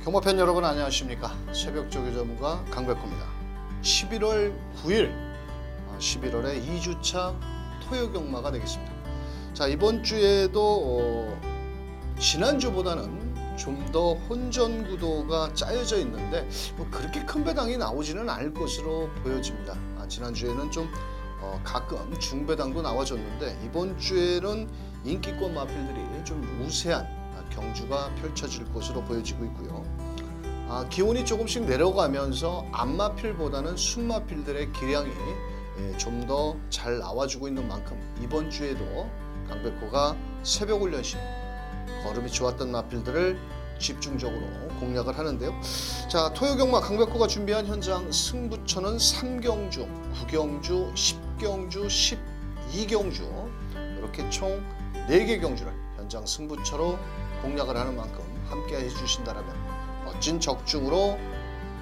경마팬 여러분 안녕하십니까. 새벽조교 전문가 강백호입니다. 11월 9일 11월의 2주차 토요경마가 되겠습니다. 자, 이번 주에도 지난주보다는 좀 더 혼전 구도가 짜여져 있는데 그렇게 큰 배당이 나오지는 않을 것으로 보여집니다. 지난주에는 좀 가끔 중배당도 나와줬는데 이번 주에는 인기권 마필들이 좀 우세한 경주가 펼쳐질 것으로 보여지고 있고요. 기온이 조금씩 내려가면서 앞마필보다는 순마필들의 기량이 좀 더 잘 나와주고 있는 만큼 이번 주에도 강백호가 새벽 훈련시 걸음이 좋았던 마필들을 집중적으로 공략을 하는데요. 자, 토요경마 강백호가 준비한 현장 승부처는 3경주, 9경주, 10경주, 12경주 이렇게 총 4개 경주를 현장 승부처로 공략을 하는 만큼 함께 해주신다면 멋진 적중으로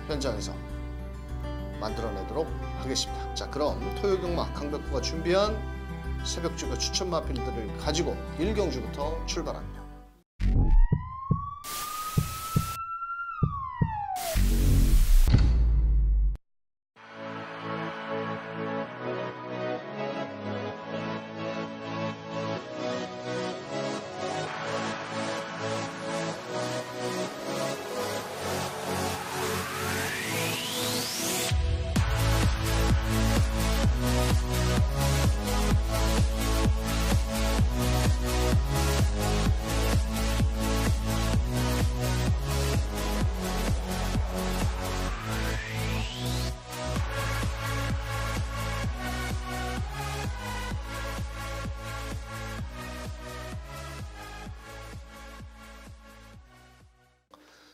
현장에서 만들어내도록 하겠습니다. 자, 그럼 토요경마 강백호가 준비한 새벽주교 추천 마필들을 가지고 1경주부터 출발합니다.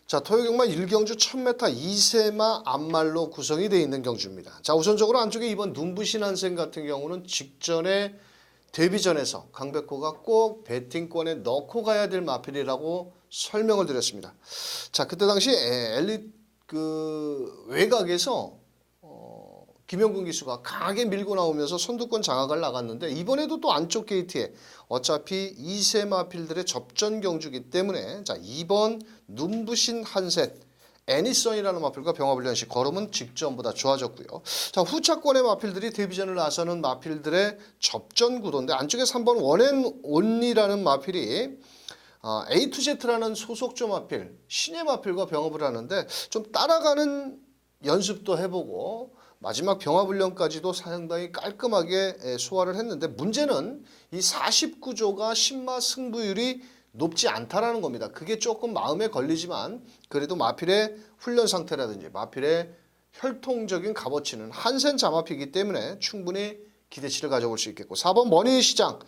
자, 토요경마 1경주 1000m 2세마 앞말로 구성이 되어 있는 경주입니다. 자, 우선적으로 안쪽에 이번 눈부신 한생 같은 경우는 직전에 데뷔전에서 강백호가 꼭 배팅권에 넣고 가야 될 마필이라고 설명을 드렸습니다. 자, 그때 당시 외곽에서 김영근 기수가 강하게 밀고 나오면서 선두권 장악을 나갔는데 이번에도 또 안쪽 게이트에 어차피 2세 마필들의 접전 경주이기 때문에 자, 2번 눈부신 한셋 애니son이라는 마필과 병합훈련시 걸음은 직전보다 좋아졌고요. 자, 후차권의 마필들이 데뷔전을 나서는 마필들의 접전 구도인데 안쪽에 3번 원앤온리라는 마필이 A to Z라는 소속조 마필, 신예 마필과 병합을 하는데 좀 따라가는 연습도 해보고 마지막 병합훈련까지도 상당히 깔끔하게 소화를 했는데 문제는 이 49조가 신마 승부율이 높지 않다라는 겁니다. 그게 조금 마음에 걸리지만 그래도 마필의 훈련 상태라든지 마필의 혈통적인 값어치는 한센 자마피이기 때문에 충분히 기대치를 가져볼 수 있겠고 4번 머니시장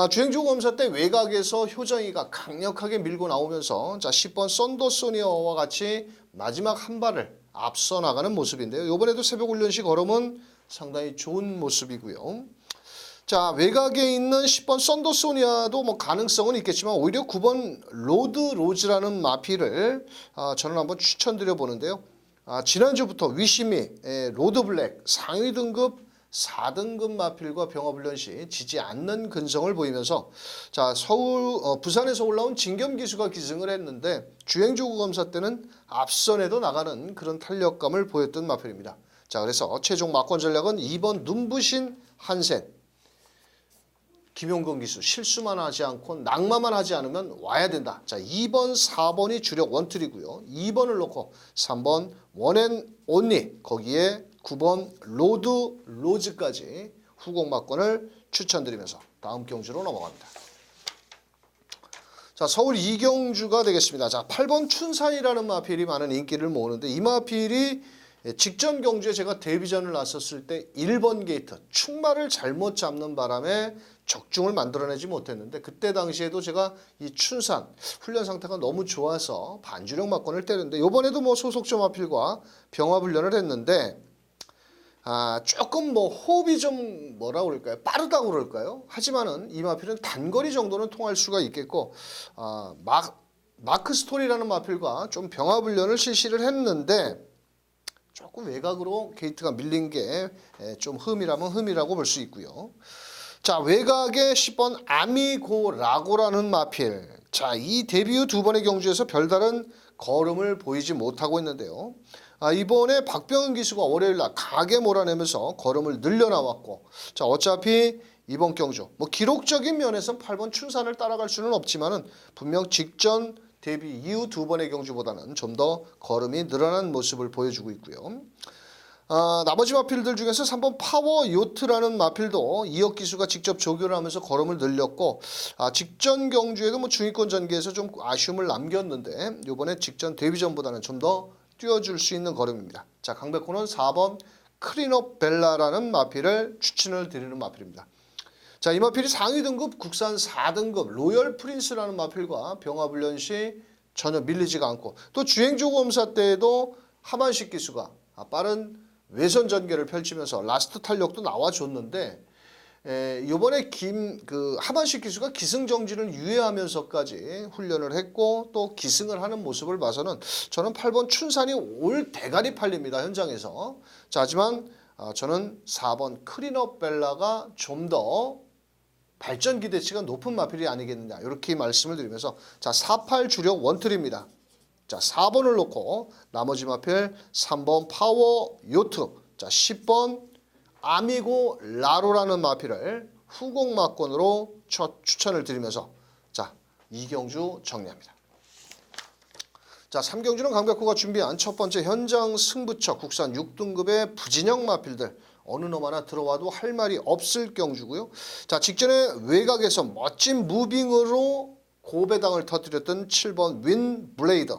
주행주 검사 때 외곽에서 효정이가 강력하게 밀고 나오면서 자 10번 썬더소니어와 같이 마지막 한 발을 앞서 나가는 모습인데요. 이번에도 새벽 훈련시 걸음은 상당히 좋은 모습이고요. 자, 외곽에 있는 10번 썬더소니아도 뭐 가능성은 있겠지만 오히려 9번 로드로즈라는 마필을 저는 한번 추천드려 보는데요. 지난주부터 위시미 로드블랙 상위 등급 4등급 마필과 병합훈련 시 지지 않는 근성을 보이면서 자, 부산에서 올라온 진겸 기수가 기승을 했는데 주행조구 검사 때는 앞선에도 나가는 그런 탄력감을 보였던 마필입니다. 자, 그래서 최종 막권 전략은 2번 눈부신 한센 김용건 기수 실수만 하지 않고 낙마만 하지 않으면 와야 된다. 자, 2번 4번이 주력 원툴이고요. 2번을 놓고 3번 원앤온리 거기에 9번 로즈까지 후공 막권을 추천드리면서 다음 경주로 넘어갑니다. 자, 서울 2경주가 되겠습니다. 자, 8번 춘산이라는 마필이 많은 인기를 모으는데 이 마필이 직전 경주에 제가 데뷔전을 나섰을 때 1번 게이트 충마를 잘못 잡는 바람에 적중을 만들어내지 못했는데 그때 당시에도 제가 이 춘산 훈련 상태가 너무 좋아서 반주력 막권을 때렸는데 이번에도 뭐 소속조 마필과 병합 훈련을 했는데 조금 뭐 호흡이 좀 뭐라 그럴까요? 빠르다고 그럴까요? 하지만은 이 마필은 단거리 정도는 통할 수가 있겠고 마크 스토리라는 마필과 좀 병합 훈련을 실시를 했는데 조금 외곽으로 게이트가 밀린 게 좀 흠이라면 흠이라고 볼 수 있고요. 자, 외곽에 10번 아미고라고라는 마필 자, 이 데뷔 후 두 번의 경주에서 별다른 걸음을 보이지 못하고 있는데요. 이번에 박병은 기수가 월요일 날 강하게 몰아내면서 걸음을 늘려나왔고, 자, 어차피 이번 경주 뭐 기록적인 면에서는 8번 춘산을 따라갈 수는 없지만은 분명 직전 데뷔 이후 두 번의 경주보다는 좀 더 걸음이 늘어난 모습을 보여주고 있고요. 나머지 마필들 중에서 3번 파워 요트라는 마필도 이혁 기수가 직접 조교를 하면서 걸음을 늘렸고, 직전 경주에도 뭐 중위권 전개에서 좀 아쉬움을 남겼는데 이번에 직전 데뷔전보다는 좀 더 뛰어줄 수 있는 걸음입니다. 자, 강백호는 4번 크리노 벨라라는 마필을 추천을 드리는 마필입니다. 자, 이 마필이 상위 등급 국산 4등급 로열 프린스라는 마필과 병합훈련 시 전혀 밀리지가 않고, 또 주행조 검사 때에도 하만식 기수가 빠른 외선 전개를 펼치면서 라스트 탄력도 나와줬는데, 이번에 하만식 기수가 기승정지를 유예하면서까지 훈련을 했고 또 기승을 하는 모습을 봐서는 저는 8번 춘산이 올 대가리 팔립니다, 현장에서. 자, 하지만 저는 4번 크리너 벨라가 좀 더 발전 기대치가 높은 마필이 아니겠느냐, 이렇게 말씀을 드리면서, 자, 48 주력 원툴입니다. 자, 4번을 놓고 나머지 마필 3번 파워 요트, 자, 10번 아미고 라로라는 마필을 후공마권으로 추천을 드리면서, 자, 2경주 정리합니다. 자, 3경주는 강백호가 준비한 첫 번째 현장 승부처 국산 6등급의 부진형 마필들, 어느 놈 하나 들어와도 할 말이 없을 경주고요. 자, 직전에 외곽에서 멋진 무빙으로 고배당을 터뜨렸던 7번 윈 블레이드,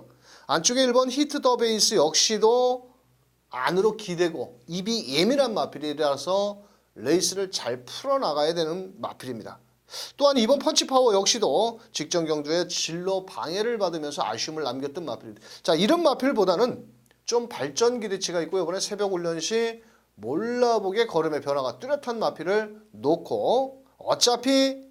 안쪽에 1번 히트 더 베이스 역시도 안으로 기대고 입이 예민한 마필이라서 레이스를 잘 풀어나가야 되는 마필입니다. 또한 2번 펀치파워 역시도 직전 경주에 진로 방해를 받으면서 아쉬움을 남겼던 마필입니다. 자, 이런 마필보다는 좀 발전 기대치가 있고 이번에 새벽 훈련 시 몰라보게 걸음의 변화가 뚜렷한 마필을 놓고, 어차피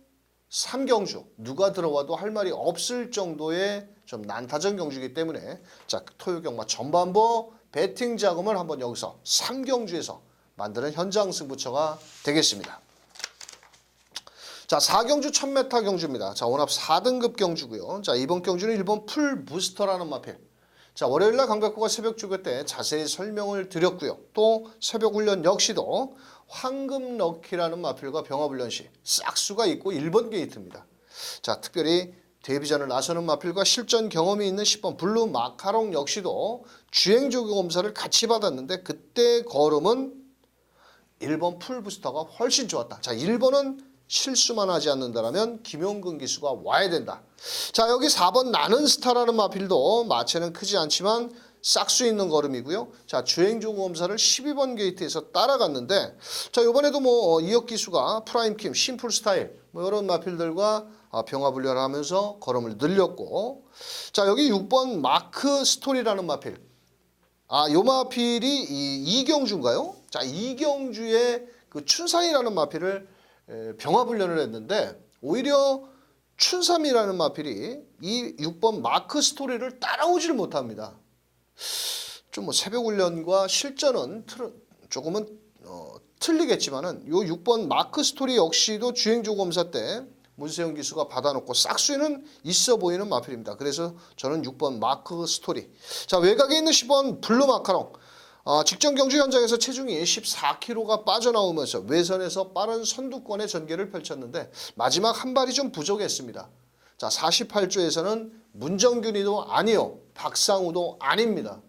3경주 누가 들어와도 할 말이 없을 정도의 좀 난타전 경주이기 때문에, 자, 토요경마 전반부 배팅 자금을 한번 여기서 3경주에서 만드는 현장 승부처가 되겠습니다. 자, 4경주 1000m 경주입니다. 자, 원합 4등급 경주고요. 자, 이번 경주는 1번 풀 부스터라는 마필. 자, 월요일날 강백호가 새벽 조교 때 자세히 설명을 드렸고요. 또 새벽 훈련 역시도 황금 럭키라는 마필과 병합훈련 시 싹수가 있고 1번 게이트입니다. 자, 특별히 데뷔전을 나서는 마필과 실전 경험이 있는 10번 블루 마카롱 역시도 주행 조교 검사를 같이 받았는데 그때 걸음은 1번 풀 부스터가 훨씬 좋았다. 자, 1번은 실수만 하지 않는다면 김용근 기수가 와야 된다. 자, 여기 4번 나는 스타라는 마필도 마체는 크지 않지만 싹수 있는 걸음이고요. 자, 주행조 검사를 12번 게이트에서 따라갔는데, 자, 이번에도 뭐 이혁 기수가 프라임킴, 심플 스타일 뭐 이런 마필들과 병합훈련을 하면서 걸음을 늘렸고, 자, 여기 6번 마크 스토리라는 마필. 요 마필이 이경주인가요? 자, 이경주의 그 춘산이라는 마필을 병합훈련을 했는데 오히려 춘삼이라는 마필이 이 6번 마크 스토리를 따라오질 못합니다. 좀 뭐 새벽 훈련과 실전은 조금은 틀리겠지만은 요 6번 마크 스토리 역시도 주행조 검사 때 문세영 기수가 받아놓고 싹수에는 있어 보이는 마필입니다. 그래서 저는 6번 마크 스토리. 자, 외곽에 있는 10번 블루 마카롱. 직전 경주 현장에서 체중이 14kg가 빠져나오면서 외선에서 빠른 선두권의 전개를 펼쳤는데 마지막 한 발이 좀 부족했습니다. 자, 48조에서는 문정균이도 아니요, 박상우도 아닙니다.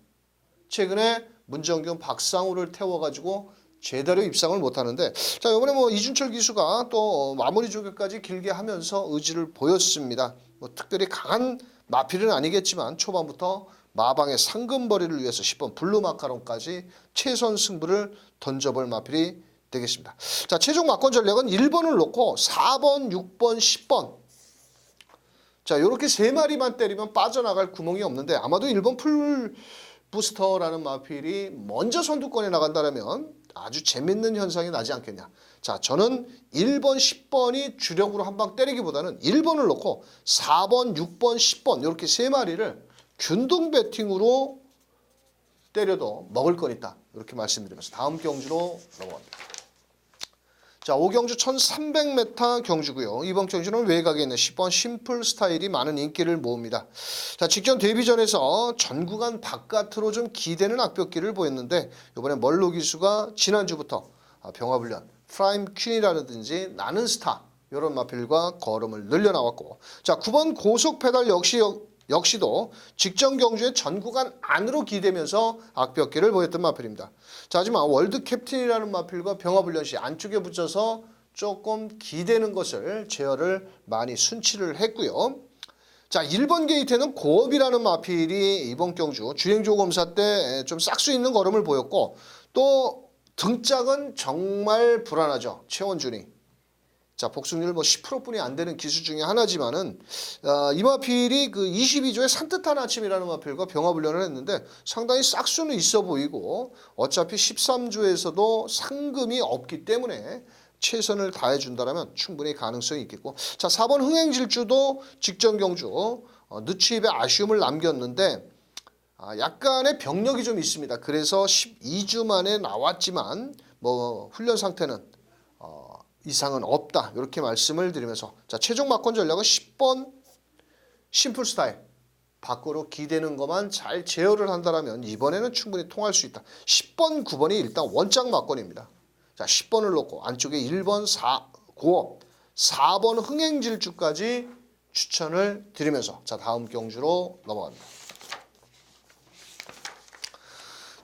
최근에 문정균, 박상우를 태워가지고 제대로 입상을 못하는데, 자, 이번에 뭐 이준철 기수가 또 마무리 조교까지 길게 하면서 의지를 보였습니다. 뭐 특별히 강한 마필은 아니겠지만 초반부터 마방의 상금벌이를 위해서 10번 블루 마카롱까지 최선 승부를 던져볼 마필이 되겠습니다. 자, 최종 막권 전략은 1번을 놓고 4번, 6번, 10번. 자, 이렇게 세 마리만 때리면 빠져나갈 구멍이 없는데 아마도 1번 풀 부스터라는 마필이 먼저 선두권에 나간다면 아주 재밌는 현상이 나지 않겠냐. 자, 저는 1번, 10번이 주력으로 한 방 때리기보다는 1번을 놓고 4번, 6번, 10번 이렇게 세 마리를 균등 배팅으로 때려도 먹을 건 있다. 이렇게 말씀드리면서 다음 경주로 넘어갑니다. 자, 5경주 1300m 경주고요. 이번 경주는 외곽에 있는 10번 심플 스타일이 많은 인기를 모읍니다. 자, 직전 데뷔전에서 전 구간 바깥으로 좀 기대는 악벽기를 보였는데 이번에 멀로 기수가 지난주부터 병화불련, 프라임 퀸이라든지 나는 스타 이런 마필과 걸음을 늘려나왔고, 자, 9번 고속 페달 역시도 직전 경주의 전 구간 안으로 기대면서 악벽기를 보였던 마필입니다. 자, 하지만 월드 캡틴이라는 마필과 병화불련시 안쪽에 붙여서 조금 기대는 것을 제어를 많이 순치를 했고요. 자, 1번 게이트에는 고업이라는 마필이 이번 경주 주행조 검사 때 좀 싹수 있는 걸음을 보였고, 또 등짝은 정말 불안하죠. 최원준이. 자, 복승률 10%뿐이 안 되는 기수 중에 하나지만은 이 마필이 그 22조의 산뜻한 아침이라는 마필과 병화불련을 했는데 상당히 싹수는 있어 보이고, 어차피 13조에서도 상금이 없기 때문에 최선을 다해준다면 충분히 가능성이 있겠고, 자, 4번 흥행질주도 직전 경주 늦추입에 아쉬움을 남겼는데 약간의 병력이 좀 있습니다. 그래서 12주 만에 나왔지만 훈련 상태는 이상은 없다, 이렇게 말씀을 드리면서, 자, 최종 막권 전략은 10번 심플 스타일 밖으로 기대는 것만 잘 제어를 한다면 이번에는 충분히 통할 수 있다. 10번 9번이 일단 원작 막권입니다. 자, 10번을 놓고 안쪽에 1번 9업 4번 흥행질주까지 추천을 드리면서, 자, 다음 경주로 넘어갑니다.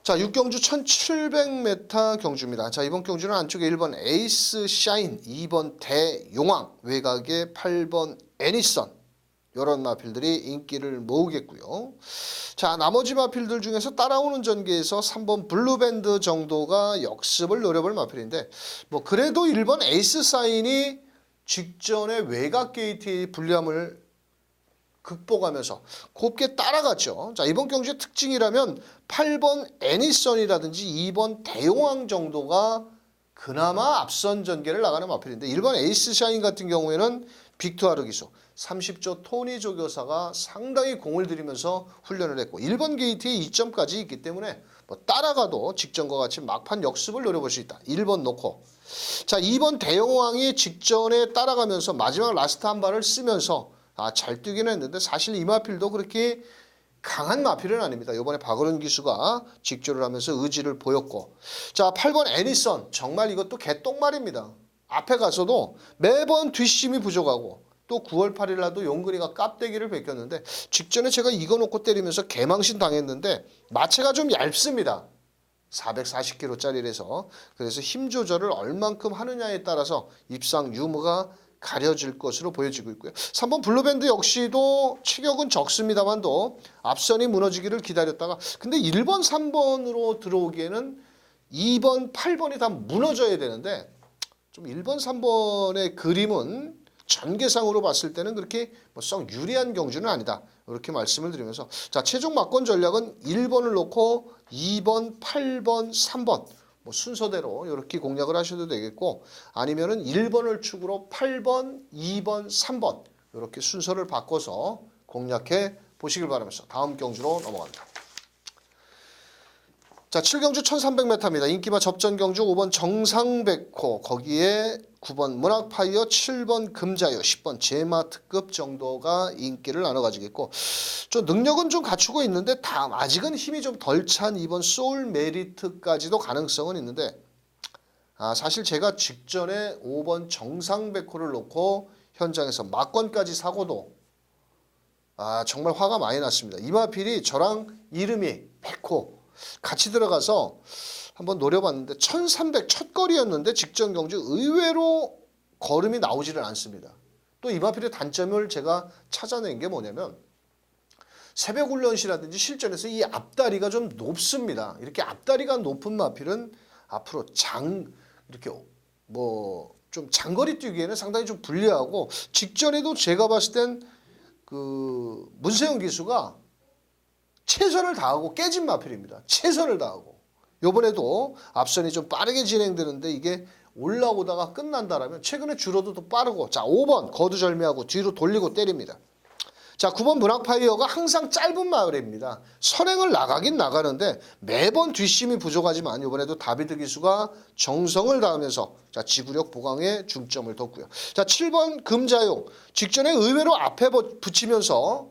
자, 6경주 1700m 경주입니다. 자, 이번 경주는 안쪽에 1번 에이스 샤인, 2번 대용왕, 외곽에 8번 애니선, 이런 마필들이 인기를 모으겠고요. 자, 나머지 마필들 중에서 따라오는 전개에서 3번 블루밴드 정도가 역습을 노려볼 마필인데, 그래도 1번 에이스 사인이 직전에 외곽 게이트의 불리함을 극복하면서 곱게 따라갔죠. 자, 이번 경주의 특징이라면 8번 애니선이라든지 2번 대용왕 정도가 그나마 앞선 전개를 나가는 마필인데, 1번 에이스 샤인 같은 경우에는 빅투아르 기수 30조 토니 조교사가 상당히 공을 들이면서 훈련을 했고, 1번 게이트에 2점까지 있기 때문에 따라가도 직전과 같이 막판 역습을 노려볼 수 있다. 1번 놓고, 자, 2번 대용왕이 직전에 따라가면서 마지막 라스트 한 발을 쓰면서 잘 뛰긴 했는데 사실 이 마필도 그렇게 강한 마필은 아닙니다. 이번에 박어른 기수가 직조를 하면서 의지를 보였고, 자, 8번 애니선 정말 이것도 개똥말입니다. 앞에 가서도 매번 뒷심이 부족하고, 또 9월 8일 날도 용근이가 깝대기를 베꼈는데 직전에 제가 이거 놓고 때리면서 개망신 당했는데 마체가 좀 얇습니다. 440kg짜리라서. 그래서 힘 조절을 얼만큼 하느냐에 따라서 입상 유무가 가려질 것으로 보여지고 있고요. 3번 블루밴드 역시도 체격은 적습니다만도 앞선이 무너지기를 기다렸다가, 근데 1번 3번으로 들어오기에는 2번 8번이 다 무너져야 되는데 좀 1번 3번의 그림은 전개상으로 봤을 때는 그렇게 썩 유리한 경주는 아니다, 이렇게 말씀을 드리면서, 자, 최종 막권 전략은 1번을 놓고 2번, 8번, 3번 순서대로 이렇게 공략을 하셔도 되겠고, 아니면은 1번을 축으로 8번, 2번, 3번 이렇게 순서를 바꿔서 공략해 보시길 바라면서 다음 경주로 넘어갑니다. 자, 7경주 1300m입니다. 인기마 접전 경주 5번 정상백호, 거기에 9번 문학파이어, 7번 금자유, 10번 제마 특급 정도가 인기를 나눠 가지겠고, 좀 능력은 좀 갖추고 있는데 아직은 힘이 좀 덜 찬 2번 소울 메리트까지도 가능성은 있는데, 사실 제가 직전에 5번 정상백호를 놓고 현장에서 막권까지 사고도 정말 화가 많이 났습니다. 이 마필이 저랑 이름이 백호 같이 들어가서 한번 노려봤는데 1300 첫 거리였는데 직전 경주 의외로 걸음이 나오지를 않습니다. 또 이 마필의 단점을 제가 찾아낸 게 뭐냐면, 새벽 훈련시라든지 실전에서 이 앞다리가 좀 높습니다. 이렇게 앞다리가 높은 마필은 앞으로 이렇게 좀 장거리 뛰기에는 상당히 좀 불리하고, 직전에도 제가 봤을 땐 그 문세영 기수가 최선을 다하고 깨진 마필입니다. 최선을 다하고. 이번에도 앞선이 좀 빠르게 진행되는데 이게 올라오다가 끝난다라면 최근에 줄어도 더 빠르고, 자, 5번 거두절미하고 뒤로 돌리고 때립니다. 자, 9번 문학파이어가 항상 짧은 마을입니다. 선행을 나가긴 나가는데 매번 뒷심이 부족하지만 이번에도 다비드 기수가 정성을 다하면서 자, 지구력 보강에 중점을 뒀고요. 자, 7번 금자용 직전에 의외로 앞에 붙이면서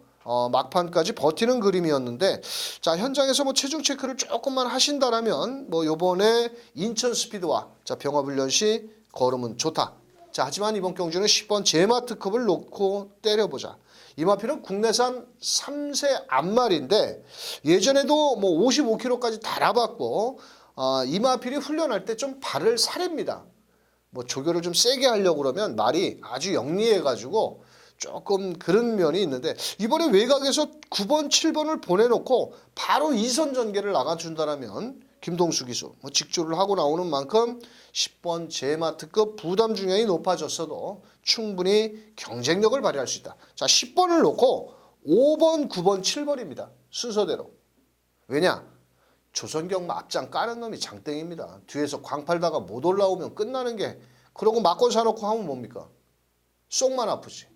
막판까지 버티는 그림이었는데 자, 현장에서 뭐 체중 체크를 조금만 하신다라면 뭐 요번에 인천 스피드와 자, 병합훈련 시 걸음은 좋다. 자, 하지만 이번 경주는 10번 제마특급을 놓고 때려보자. 이 마필은 국내산 3세 앞말인데 예전에도 뭐 55kg까지 달아봤고 이 마필이 훈련할 때 좀 발을 사립니다. 뭐 조교를 좀 세게 하려고 그러면 말이 아주 영리해가지고 조금 그런 면이 있는데 이번에 외곽에서 9번, 7번을 보내놓고 바로 2선 전개를 나가준다라면 김동수 기수 뭐 직조를 하고 나오는 만큼 10번 제마특급 부담 중량이 높아졌어도 충분히 경쟁력을 발휘할 수 있다. 자, 10번을 놓고 5번, 9번, 7번입니다. 순서대로. 왜냐? 조선경마 앞장 까는 놈이 장땡입니다. 뒤에서 광팔다가 못 올라오면 끝나는 게 그러고 맞고 사놓고 하면 뭡니까? 속만 아프지.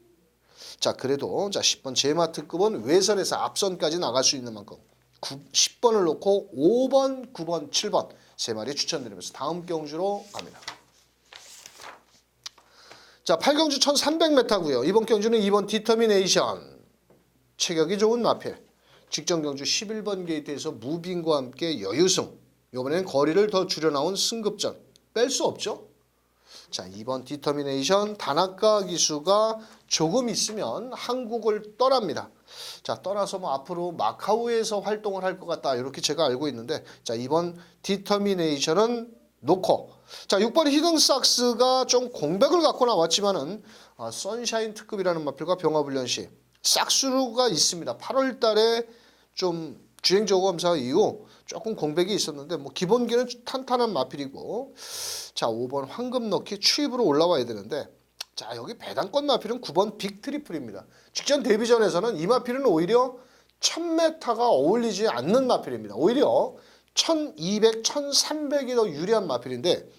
자, 그래도 자 10번 제마특급은 외선에서 앞선까지 나갈 수 있는 만큼 10번을 놓고 5번, 9번, 7번 세 마리 추천드리면서 다음 경주로 갑니다. 자, 8경주 1300m고요. 이번 경주는 2번 디터미네이션. 체격이 좋은 마필. 직전 경주 11번 게이트에서 무빙과 함께 여유승. 이번에는 거리를 더 줄여 나온 승급전. 뺄 수 없죠. 자, 2번 디터미네이션 다나카 기수가 조금 있으면 한국을 떠납니다. 자, 떠나서 뭐 앞으로 마카오에서 활동을 할 것 같다 이렇게 제가 알고 있는데 자, 2번 디터미네이션은 놓고 자, 6번 히든삭스가 좀 공백을 갖고 나왔지만은 선샤인 특급이라는 마필과 병합훈련 시 싹수루가 있습니다. 8월 달에 좀 주행저고 검사 이후 조금 공백이 있었는데 뭐 기본기는 탄탄한 마필이고 자, 5번 황금 넣기 추입으로 올라와야 되는데 자, 여기 배당권 마필은 9번 빅트리플입니다. 직전 데뷔전에서는 이 마필은 오히려 1000m가 어울리지 않는 마필입니다. 오히려 1200, 1300이 더 유리한 마필인데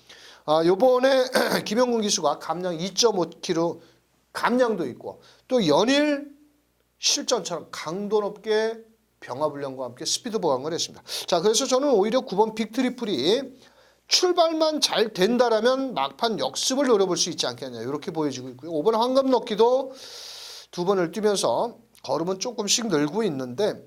요번에 김영근 기수가 감량 2.5kg 감량도 있고 또 연일 실전처럼 강도 높게 병합훈련과 함께 스피드 보강을 했습니다. 자, 그래서 저는 오히려 9번 빅트리플이 출발만 잘 된다라면 막판 역습을 노려볼 수 있지 않겠냐 이렇게 보여지고 있고요. 5번 황금 넣기도 두 번을 뛰면서 걸음은 조금씩 늘고 있는데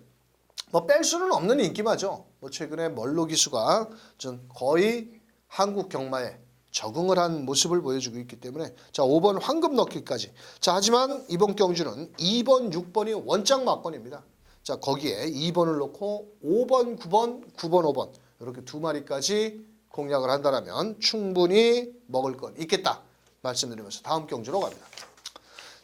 뭐 뺄 수는 없는 인기마죠. 뭐 최근에 멀로 기수가 전 거의 한국 경마에 적응을 한 모습을 보여주고 있기 때문에 자, 5번 황금 넣기까지. 자, 하지만 이번 경주는 2번, 6번이 원작 막권입니다. 자, 거기에 2번을 놓고 5번, 9번, 9번, 5번 이렇게 두 마리까지 공략을 한다면 충분히 먹을 건 있겠다 말씀드리면서 다음 경주로 갑니다.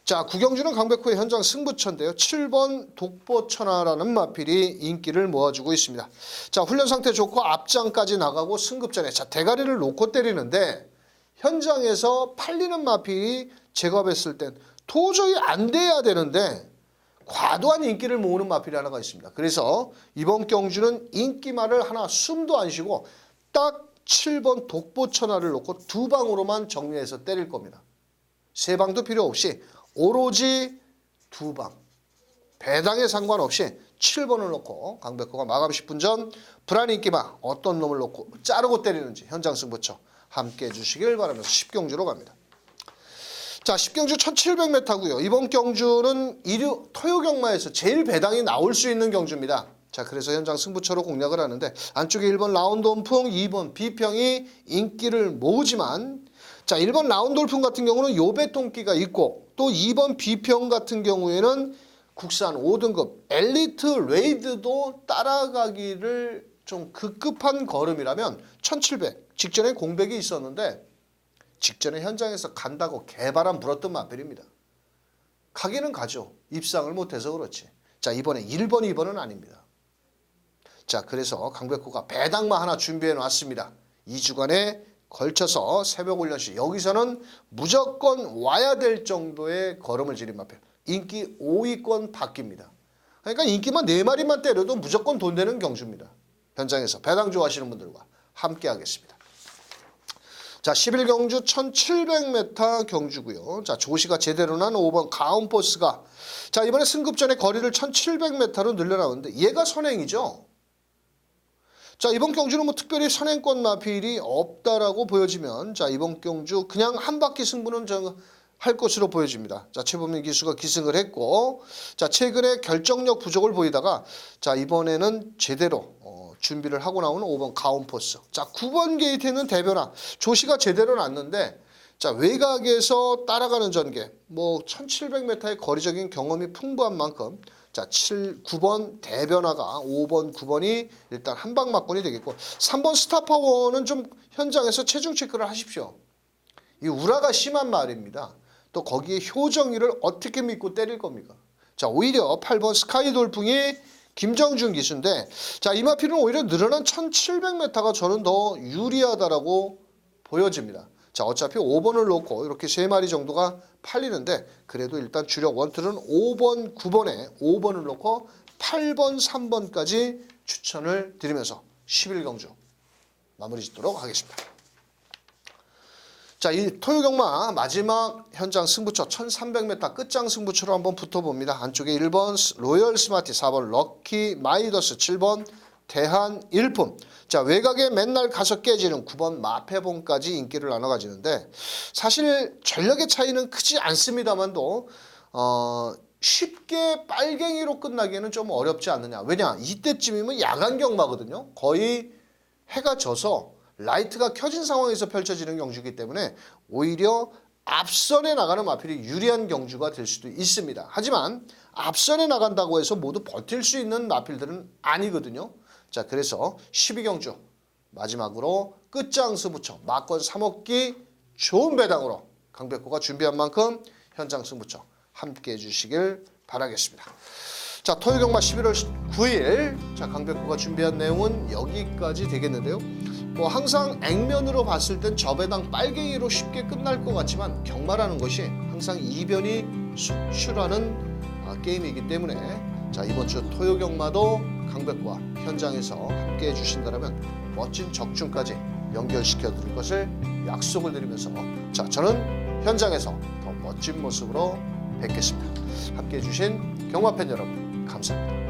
자, 9경주는 강백호의 현장 승부처인데요. 7번 독보천하라는 마필이 인기를 모아주고 있습니다. 자, 훈련 상태 좋고 앞장까지 나가고 승급전에 자, 대가리를 놓고 때리는데 현장에서 팔리는 마필이 제거했을 땐 도저히 안 돼야 되는데 과도한 인기를 모으는 마필이 하나가 있습니다. 그래서 이번 경주는 인기말을 하나 숨도 안 쉬고 딱 7번 독보천하를 놓고 두 방으로만 정리해서 때릴 겁니다. 세 방도 필요 없이 오로지 두 방. 배당에 상관없이 7번을 놓고 강백호가 마감 10분 전 불안 인기마 어떤 놈을 놓고 자르고 때리는지 현장 승부처 함께 해주시길 바라면서 10경주로 갑니다. 자, 10경주 1700m고요. 이번 경주는 토요 경마에서 제일 배당이 나올 수 있는 경주입니다. 자, 그래서 현장 승부처로 공략을 하는데 안쪽에 1번 라운드온풍, 2번 비평이 인기를 모으지만 자, 1번 라운드올풍 같은 경우는 요배통기가 있고 또 2번 비평 같은 경우에는 국산 5등급 엘리트 레이드도 따라가기를 좀 급급한 걸음이라면 1700 직전에 공백이 있었는데 직전에 현장에서 간다고 개바람 불었던 마필입니다. 가기는 가죠. 입상을 못해서 그렇지. 자, 이번에 1번, 2번은 아닙니다. 자, 그래서 강백호가 배당마 하나 준비해 놨습니다. 2주간에 걸쳐서 새벽 훈련시 여기서는 무조건 와야 될 정도의 걸음을 지린 마필. 인기 5위권 바뀝니다. 그러니까 인기만 4마리만 때려도 무조건 돈 되는 경주입니다. 현장에서 배당 좋아하시는 분들과 함께 하겠습니다. 자, 11경주 1700m 경주고요. 자, 조시가 제대로 난 5번 가운포스가 자, 이번에 승급전에 거리를 1700m로 늘려나오는데 얘가 선행이죠. 자, 이번 경주는 뭐 특별히 선행권 마필이 없다라고 보여지면 자, 이번 경주 그냥 한 바퀴 승부는 할 것으로 보여집니다. 자, 최범민 기수가 기승을 했고 자, 최근에 결정력 부족을 보이다가 자, 이번에는 제대로 준비를 하고 나오는 5번 가운포스. 자, 9번 게이트에는 대변화. 조시가 제대로 났는데 자, 외곽에서 따라가는 전개. 뭐 1700m의 거리적인 경험이 풍부한 만큼 자, 9번 대변화가 5번, 9번이 일단 한방 막군이 되겠고 3번 스타파워는 좀 현장에서 체중 체크를 하십시오. 이 우라가 심한 말입니다. 또 거기에 효정이를 어떻게 믿고 때릴 겁니까? 자, 오히려 8번 스카이 돌풍이 김정준 기수인데 자, 이 마필은 오히려 늘어난 1700m가 저는 더 유리하다라고 보여집니다. 자, 어차피 5번을 놓고 이렇게 3마리 정도가 팔리는데 그래도 일단 주력 원투는 5번, 9번에 5번을 놓고 8번, 3번까지 추천을 드리면서 11경주 마무리 짓도록 하겠습니다. 자, 이 토요경마 마지막 현장 승부처 1300m 끝장 승부처로 한번 붙어봅니다. 안쪽에 1번 로열 스마티, 4번 럭키 마이더스, 7번 대한 일품. 자, 외곽에 맨날 가서 깨지는 9번 마패봉까지 인기를 나눠 가지는데 사실 전력의 차이는 크지 않습니다만도 쉽게 빨갱이로 끝나기에는 좀 어렵지 않느냐. 왜냐? 이때쯤이면 야간 경마거든요. 거의 해가 져서 라이트가 켜진 상황에서 펼쳐지는 경주이기 때문에 오히려 앞선에 나가는 마필이 유리한 경주가 될 수도 있습니다. 하지만 앞선에 나간다고 해서 모두 버틸 수 있는 마필들은 아니거든요. 자, 그래서 12경주 마지막으로 끝장 승부처 막권 3억기 좋은 배당으로 강백호가 준비한 만큼 현장 승부처 함께 해주시길 바라겠습니다. 자, 토요경마 11월 9일 자, 강백호가 준비한 내용은 여기까지 되겠는데요. 뭐 항상 액면으로 봤을 땐 저배당 빨갱이로 쉽게 끝날 것 같지만 경마라는 것이 항상 이변이 속출하는 게임이기 때문에 자, 이번 주 토요경마도 강백호와 현장에서 함께 해주신다면 멋진 적중까지 연결시켜 드릴 것을 약속을 드리면서 자, 저는 현장에서 더 멋진 모습으로 뵙겠습니다. 함께 해주신 경마팬 여러분 감사합니다.